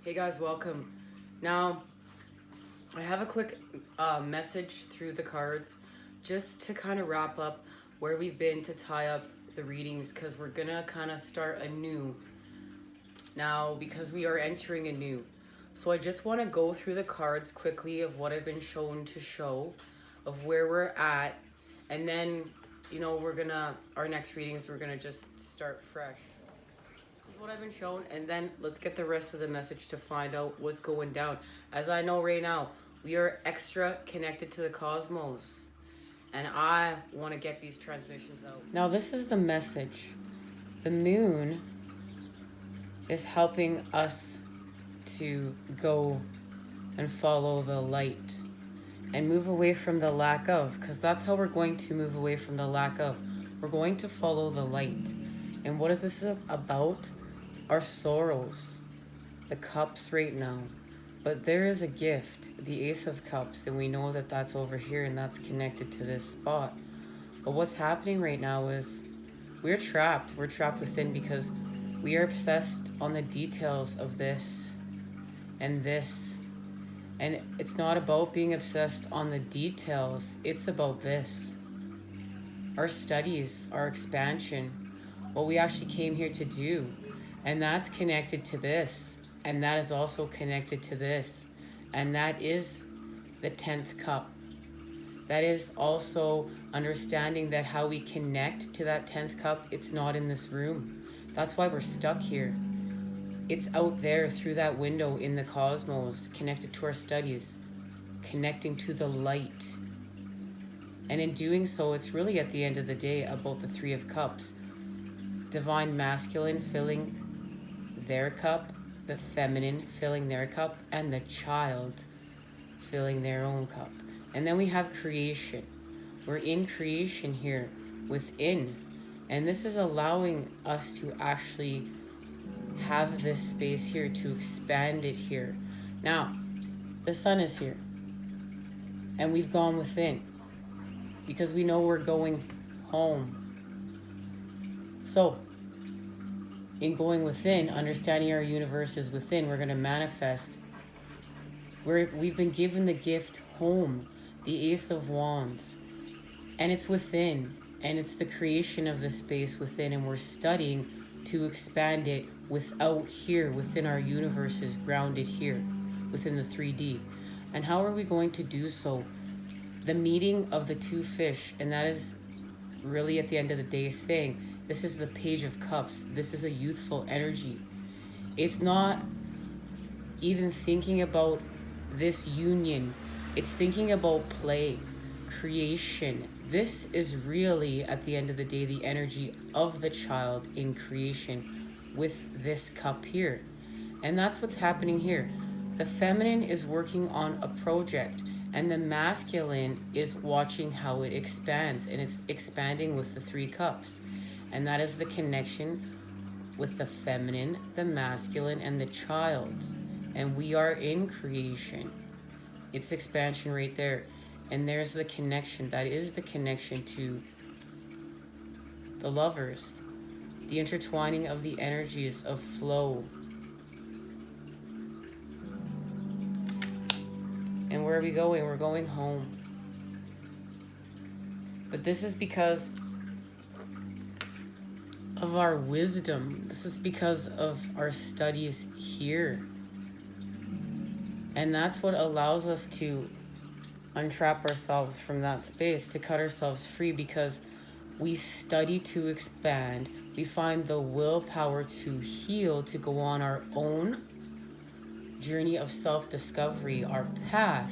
Hey guys, welcome. Now, I have a quick message through the cards just to kind of wrap up where we've been to tie up the readings because we're gonna kind of start anew now because we are entering anew. So I just want to go through the cards quickly of what I've been shown to show, of where we're at, and then, our next readings, we're gonna just start fresh. This is what I've been shown, and then let's get the rest of the message to find out what's going down. As I know right now, we are extra connected to the cosmos, and I want to get these transmissions out. Now, this is the message. The moon is helping us to go and follow the light and move away from the lack of, because that's how we're going to move away from the lack of. We're going to follow the light. And what is this about? Our sorrows, the cups right now. But there is a gift, the Ace of Cups, and we know that that's over here and that's connected to this spot. But what's happening right now is we're trapped. We're trapped within because we are obsessed on the details of this and this. And it's not about being obsessed on the details. It's about this. Our studies, our expansion, what we actually came here to do. And that's connected to this. And that is also connected to this. And that is the 10th cup. That is also understanding that how we connect to that 10th cup, it's not in this room. That's why we're stuck here. It's out there through that window in the cosmos, connected to our studies, connecting to the light. And in doing so, it's really at the end of the day about the 3 of Cups. Divine masculine filling their cup, the feminine filling their cup, and the child filling their own cup. And then we have creation. We're in creation here, within. And this is allowing us to actually have this space here, to expand it here. Now, the sun is here. And we've gone within. Because we know we're going home. So, in going within, understanding our universe is within, we're going to manifest. We've been given the gift home, the Ace of Wands. And it's within. And it's the creation of the space within. And we're studying to expand it without here, within our universes, grounded here, within the 3D. And how are we going to do so? The meeting of the 2 fish, and that is really at the end of the day saying, this is the Page of Cups. This is a youthful energy. It's not even thinking about this union. It's thinking about play, creation. This is really, at the end of the day, the energy of the child in creation with this cup here. And that's what's happening here. The feminine is working on a project, and the masculine is watching how it expands, and it's expanding with the 3 cups. And that is the connection with the feminine, the masculine, and the child. And we are in creation. It's expansion right there. And there's the connection. That is the connection to the lovers. The intertwining of the energies of flow. And where are we going? We're going home. But this is because of our wisdom. This is because of our studies here. And that's what allows us to untrap ourselves from that space, to cut ourselves free, because we study to expand. We find the willpower to heal, to go on our own journey of self-discovery, our path.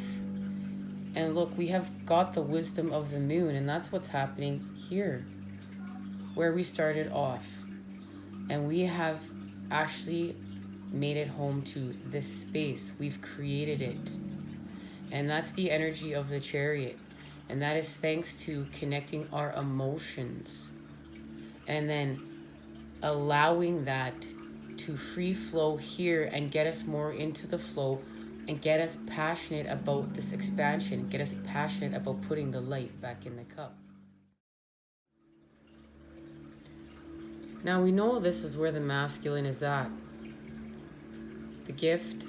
And look, we have got the wisdom of the moon, and that's what's happening here, where we started off. And we have actually made it home to this space. We've created it. And that's the energy of the Chariot. And that is thanks to connecting our emotions. And then allowing that to free flow here and get us more into the flow and get us passionate about this expansion, get us passionate about putting the light back in the cup. Now we know this is where the masculine is at. the gift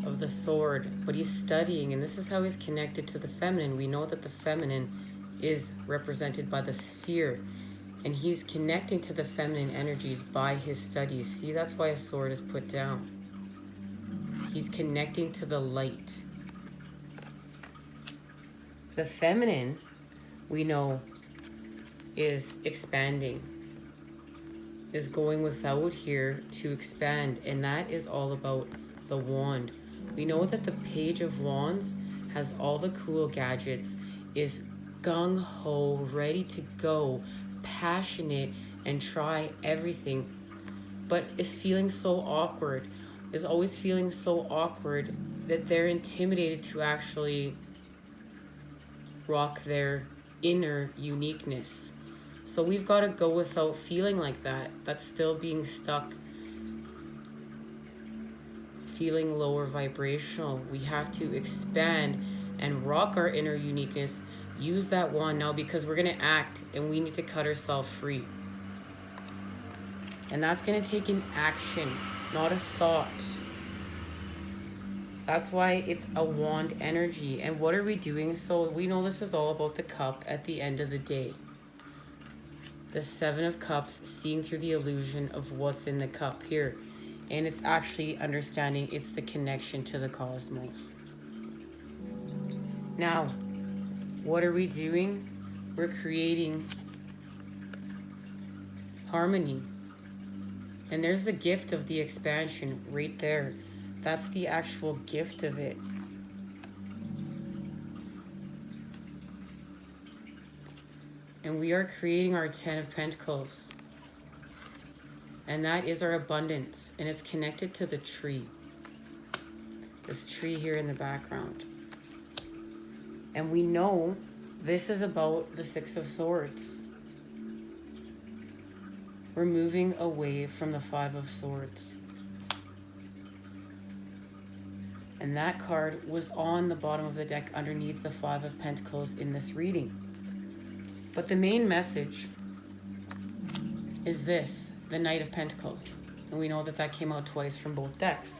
of the sword, but he's studying, and this is how he's connected to the feminine. We know that the feminine is represented by the sphere, and he's connecting to the feminine energies by his studies. See, that's why a sword is put down. He's connecting to the light. The feminine, we know, is expanding, is going without here to expand, and that is all about the wand. We know that the Page of Wands has all the cool gadgets, is gung-ho, ready to go, passionate, and try everything, but is feeling so awkward, is always feeling so awkward that they're intimidated to actually rock their inner uniqueness. So we've got to go without feeling like that. That's still being stuck, feeling lower vibrational. We have to expand and rock our inner uniqueness. Use that wand now, because we're going to act and we need to cut ourselves free. And that's going to take an action, not a thought. That's why it's a wand energy. And what are we doing? So we know this is all about the cup at the end of the day. The Seven of Cups, seeing through the illusion of what's in the cup here. And it's actually understanding it's the connection to the cosmos. Now, what are we doing? We're creating harmony. And there's the gift of the expansion right there. That's the actual gift of it. And we are creating our 10 of Pentacles. And that is our abundance. And it's connected to the tree. This tree here in the background. And we know this is about the Six of Swords. We're moving away from the Five of Swords. And that card was on the bottom of the deck underneath the Five of Pentacles in this reading. But the main message is this, the Knight of Pentacles. And we know that that came out twice from both decks.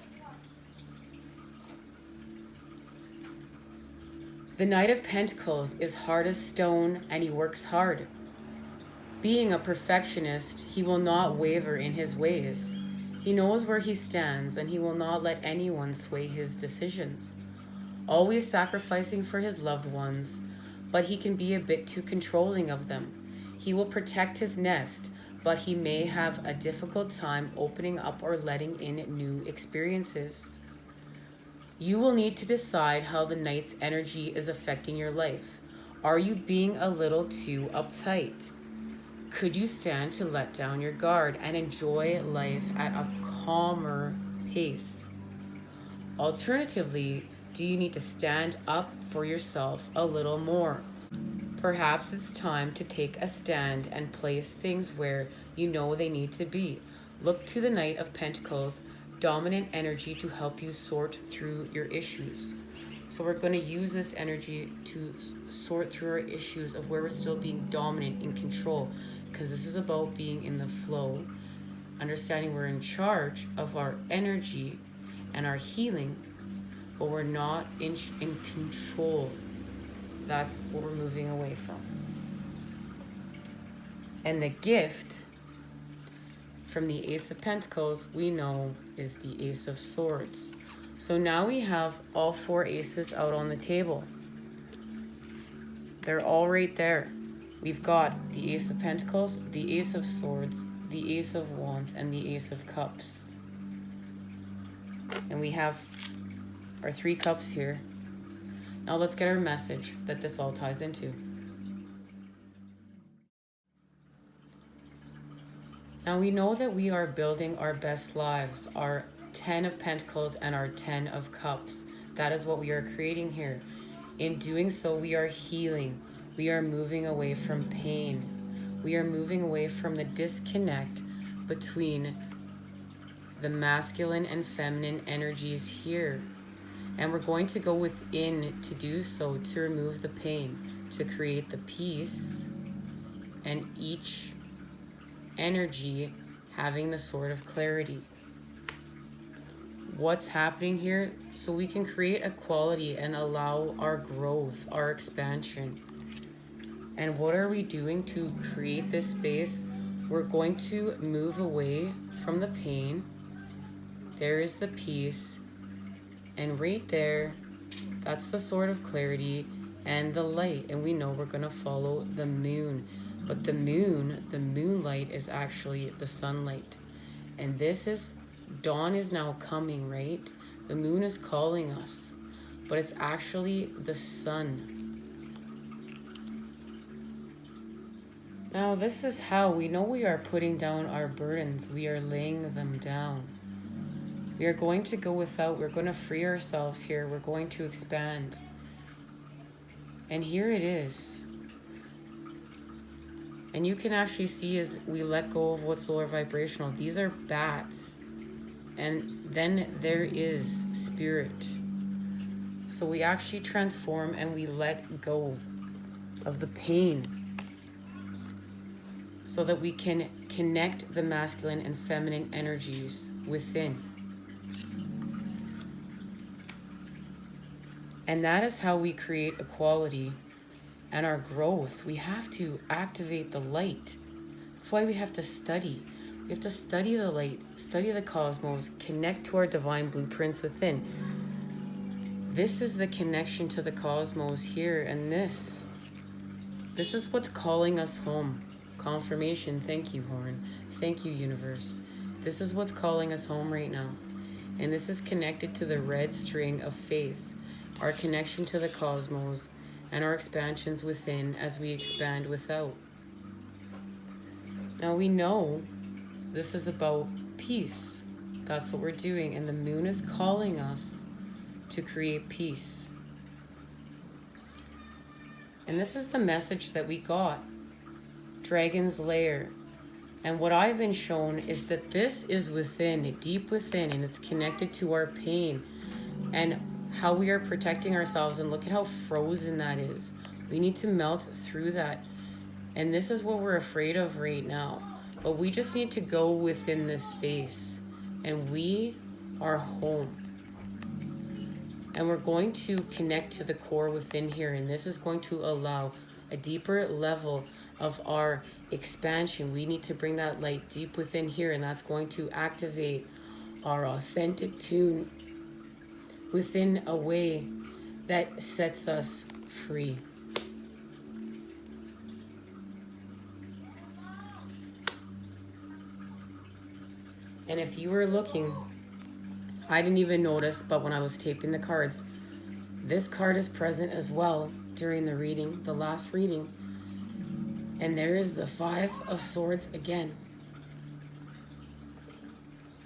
The Knight of Pentacles is hard as stone and he works hard. Being a perfectionist, he will not waver in his ways. He knows where he stands and he will not let anyone sway his decisions. Always sacrificing for his loved ones, but he can be a bit too controlling of them. He will protect his nest, but he may have a difficult time opening up or letting in new experiences. You will need to decide how the Knight's energy is affecting your life. Are you being a little too uptight? Could you stand to let down your guard and enjoy life at a calmer pace? Alternatively, do you need to stand up for yourself a little more? Perhaps it's time to take a stand and place things where you know they need to be. Look to the Knight of Pentacles, dominant energy, to help you sort through your issues. So we're going to use this energy to sort through our issues of where we're still being dominant in control, because this is about being in the flow, understanding we're in charge of our energy and our healing, but we're not in control. That's what we're moving away from. And the gift from the Ace of Pentacles, we know, is the Ace of Swords. So now we have all four aces out on the table. They're all right there. We've got the Ace of Pentacles, the Ace of Swords, the Ace of Wands, and the Ace of Cups. And we have our 3 cups here. Now let's get our message that this all ties into. Now we know that we are building our best lives, our 10 of Pentacles and our 10 of Cups. That is what we are creating here. In doing so, we are healing. We are moving away from pain. We are moving away from the disconnect between the masculine and feminine energies here. And we're going to go within to do so, to remove the pain, to create the peace, and each energy having the Sword of Clarity. what's happening here so we can create equality and allow our growth, our expansion. And what are we doing to create this space? We're going to move away from the pain. There is the peace. And right there, that's the sword of clarity and the light. And we know we're going to follow the moon. But the moonlight is actually the sunlight. And this is, dawn is now coming, right? The moon is calling us. But it's actually the sun. Now, this is how we know we are putting down our burdens. We are laying them down. We are going to go without. We're going to free ourselves here. We're going to expand. And here it is. And you can actually see as we let go of what's lower vibrational. These are bats. And then there is spirit. So we actually transform and we let go of the pain, so that we can connect the masculine and feminine energies within. And that is how we create equality and our growth. We have to activate the light. That's why we have to study. We have to study the light, study the cosmos, connect to our divine blueprints within. This is the connection to the cosmos here, and this is what's calling us home. Confirmation. Thank you, Horn. Thank you, universe. This is what's calling us home right now. And this is connected to the red string of faith, our connection to the cosmos, and our expansions within as we expand without. Now we know this is about peace. That's what we're doing. And the moon is calling us to create peace. And this is the message that we got. Dragon's lair. And what I've been shown is that this is within, deep within, and it's connected to our pain and how we are protecting ourselves. And look at how frozen that is. We need to melt through that. And this is what we're afraid of right now. But we just need to go within this space. And we are home. And we're going to connect to the core within here. And this is going to allow a deeper level of our expansion. We need to bring that light deep within here, and that's going to activate our authentic tune within a way that sets us free. And if you were looking, I didn't even notice, but when I was taping the cards, this card is present as well during the reading, the last reading. And there is the Five of Swords again.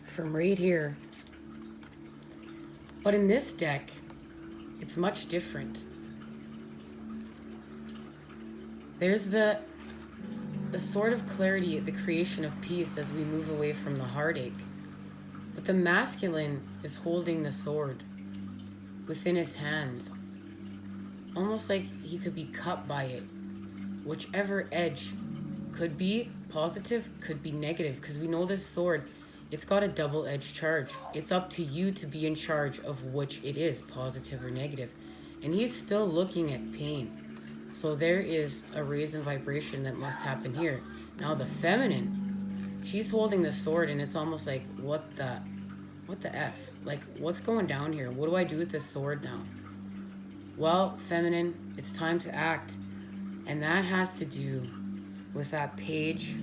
From right here. But in this deck, it's much different. There's the Sword of Clarity, the creation of peace as we move away from the heartache. But the masculine is holding the sword within his hands. Almost like he could be cut by it. Whichever edge could be positive, could be negative, because we know this sword, it's got a double-edged charge. It's up to you to be in charge of which it is, positive or negative. And he's still looking at pain. So there is a raise in vibration that must happen here. Now the feminine, she's holding the sword, and it's almost like, what the F? Like, what's going down here? What do I do with this sword now? Well, feminine, it's time to act. And that has to do with that Page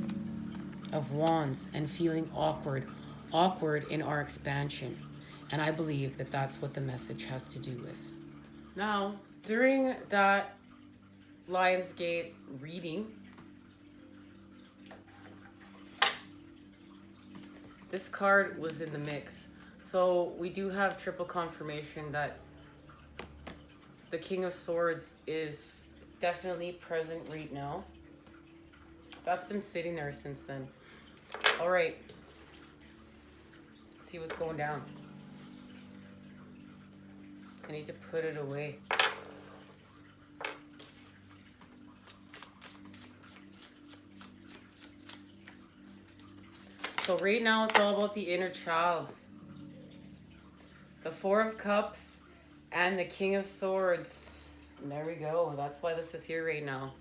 of Wands and feeling awkward in our expansion. And I believe that that's what the message has to do with. Now, during that Lionsgate reading, this card was in the mix. So we do have triple confirmation that the King of Swords is definitely present right now. That's been sitting there since then. All right. See what's going down. I need to put it away. So right now it's all about the inner child. The Four of Cups and the King of Swords. And there we go. That's why this is here right now.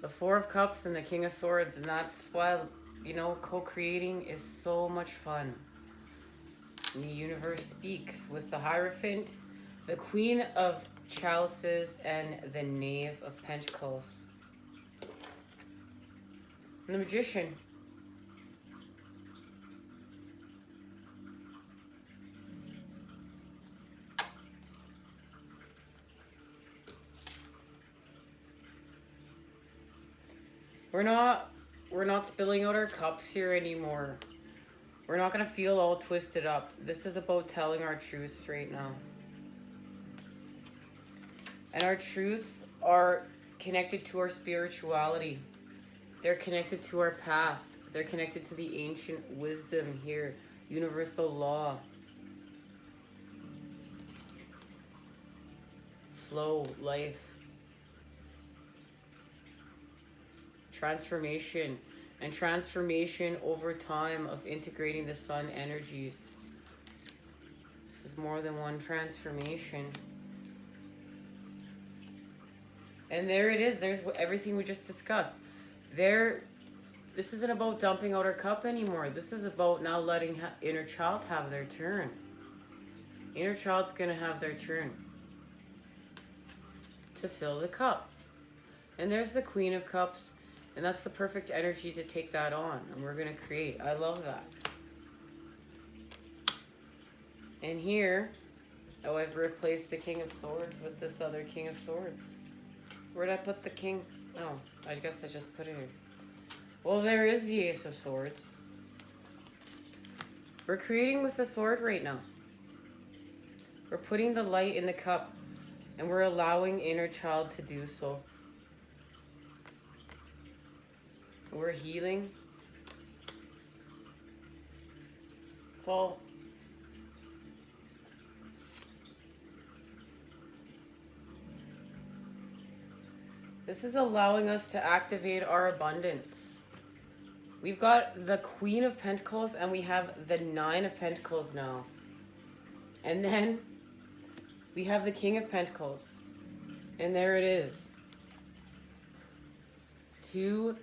The Four of Cups and the King of Swords. And that's why, you know, co-creating is so much fun. And the universe speaks with the Hierophant, the Queen of Chalices, and the Knave of Pentacles. And the Magician. We're not spilling out our cups here anymore. We're not going to feel all twisted up. This is about telling our truths right now. And our truths are connected to our spirituality. They're connected to our path. They're connected to the ancient wisdom here. Universal law. Flow, life. Transformation. And transformation over time of integrating the sun energies. This is more than one transformation. And there it is. There's everything we just discussed. This isn't about dumping out our cup anymore. This is about now letting inner child have their turn. Inner child's going to have their turn to fill the cup. And there's the Queen of Cups. And that's the perfect energy to take that on. And we're going to create. I love that. And here, oh, I've replaced the King of Swords with this other King of Swords. Where'd I put the King? Oh, I guess I just put it here. Well, there is the Ace of Swords. We're creating with the sword right now. We're putting the light in the cup. And we're allowing inner child to do so. We're healing. So, this is allowing us to activate our abundance. We've got the Queen of Pentacles and we have the Nine of Pentacles now. And then we have the King of Pentacles. And there it is. Two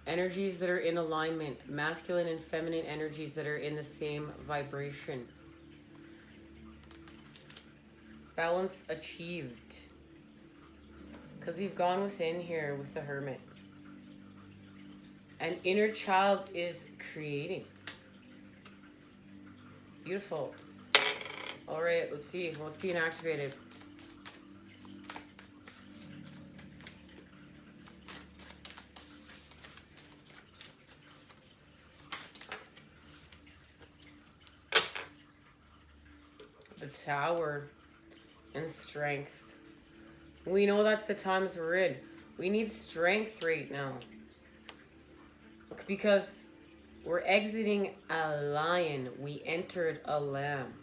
energies that are in alignment, masculine and feminine energies that are in the same vibration. Balance achieved. Because we've gone within here with the Hermit. And inner child is creating. Beautiful. All right, let's see what's being activated. Tower and strength. We know that's the times we're in. We need strength right now. Because we're exiting a lion. We entered a lamb.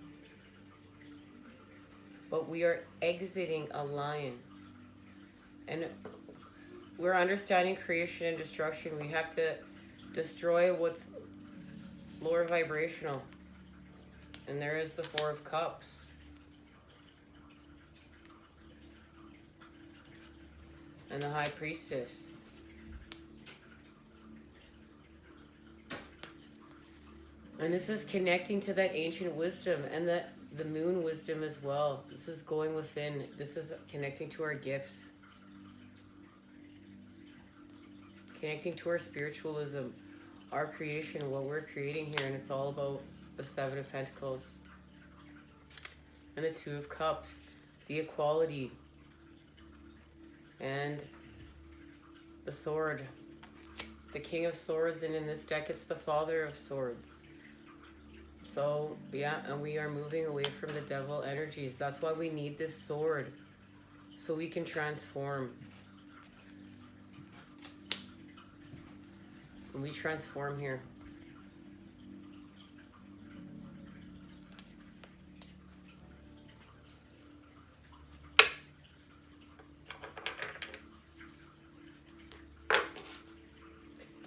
But we are exiting a lion. And we're understanding creation and destruction. We have to destroy what's lower vibrational. And there is the Four of Cups. And the High Priestess. And this is connecting to that ancient wisdom and the moon wisdom as well. This is going within. This is connecting to our gifts. Connecting to our spiritualism, our creation, what we're creating here. And it's all about the Seven of Pentacles. And the Two of Cups. The equality. And the Sword. The King of Swords. And in this deck, it's the Father of Swords. So, yeah, and we are moving away from the devil energies. That's why we need this sword. So we can transform. And we transform here.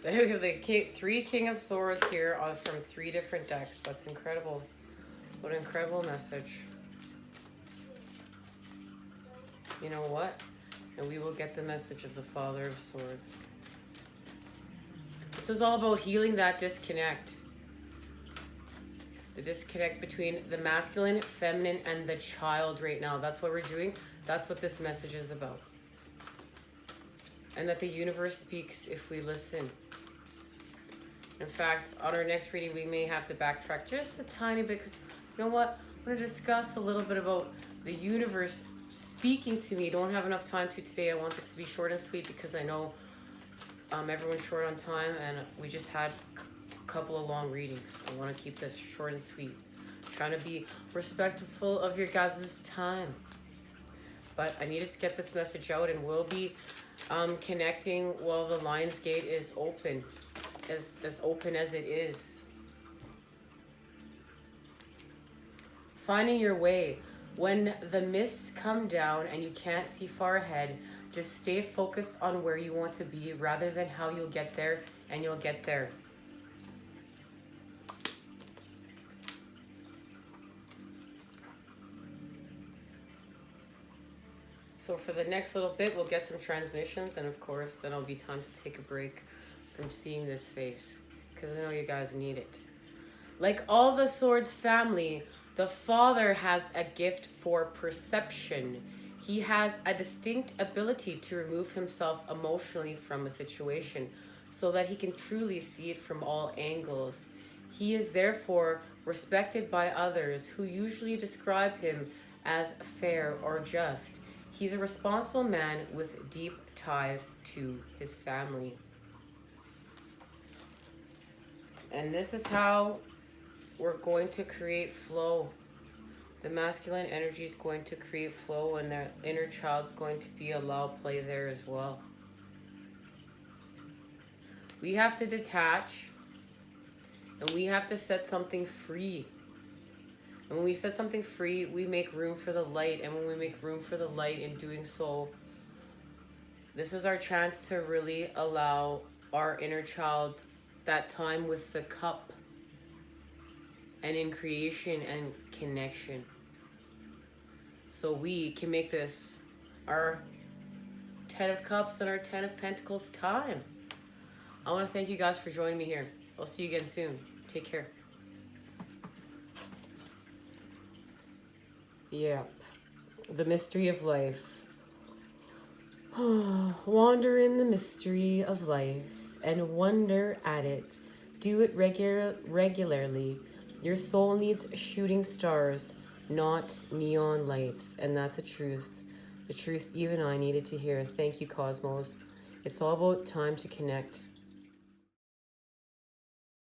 We have the three King of Swords here from three different decks. That's incredible. What an incredible message. You know what? And we will get the message of the Father of Swords. This is all about healing that disconnect. The disconnect between the masculine, feminine, and the child right now. That's what we're doing. That's what this message is about. And that the universe speaks if we listen. In fact, on our next reading, we may have to backtrack just a tiny bit because, you know what? I'm going to discuss a little bit about the universe speaking to me. I don't have enough time to today. I want this to be short and sweet because I know everyone's short on time and we just had a couple of long readings. I want to keep this short and sweet. I'm trying to be respectful of your guys' time. But I needed to get this message out, and we'll be connecting while the Lion's Gate is open. As open as it is. Finding your way. When the mists come down and you can't see far ahead, just stay focused on where you want to be rather than how you'll get there, and you'll get there. So for the next little bit, we'll get some transmissions, and of course, then it'll be time to take a break from seeing this face, because I know you guys need it. Like all the Swords family, the Father has a gift for perception. He has a distinct ability to remove himself emotionally from a situation so that he can truly see it from all angles. He is therefore respected by others who usually describe him as fair or just. He's a responsible man with deep ties to his family. And this is how we're going to create flow. The masculine energy is going to create flow, and the inner child's going to be allowed play there as well. We have to detach, and we have to set something free. And when we set something free, we make room for the light. And when we make room for the light in doing so, this is our chance to really allow our inner child that time with the cup and in creation and connection. So we can make this our 10 of Cups and our 10 of Pentacles time. I want to thank you guys for joining me here. I'll see you again soon. Take care. Yeah. The mystery of life. Wander in the mystery of life and wonder at it. Do it regularly. Your soul needs shooting stars, not neon lights. And that's the truth. The truth even I needed to hear. Thank you, Cosmos. It's all about time to connect.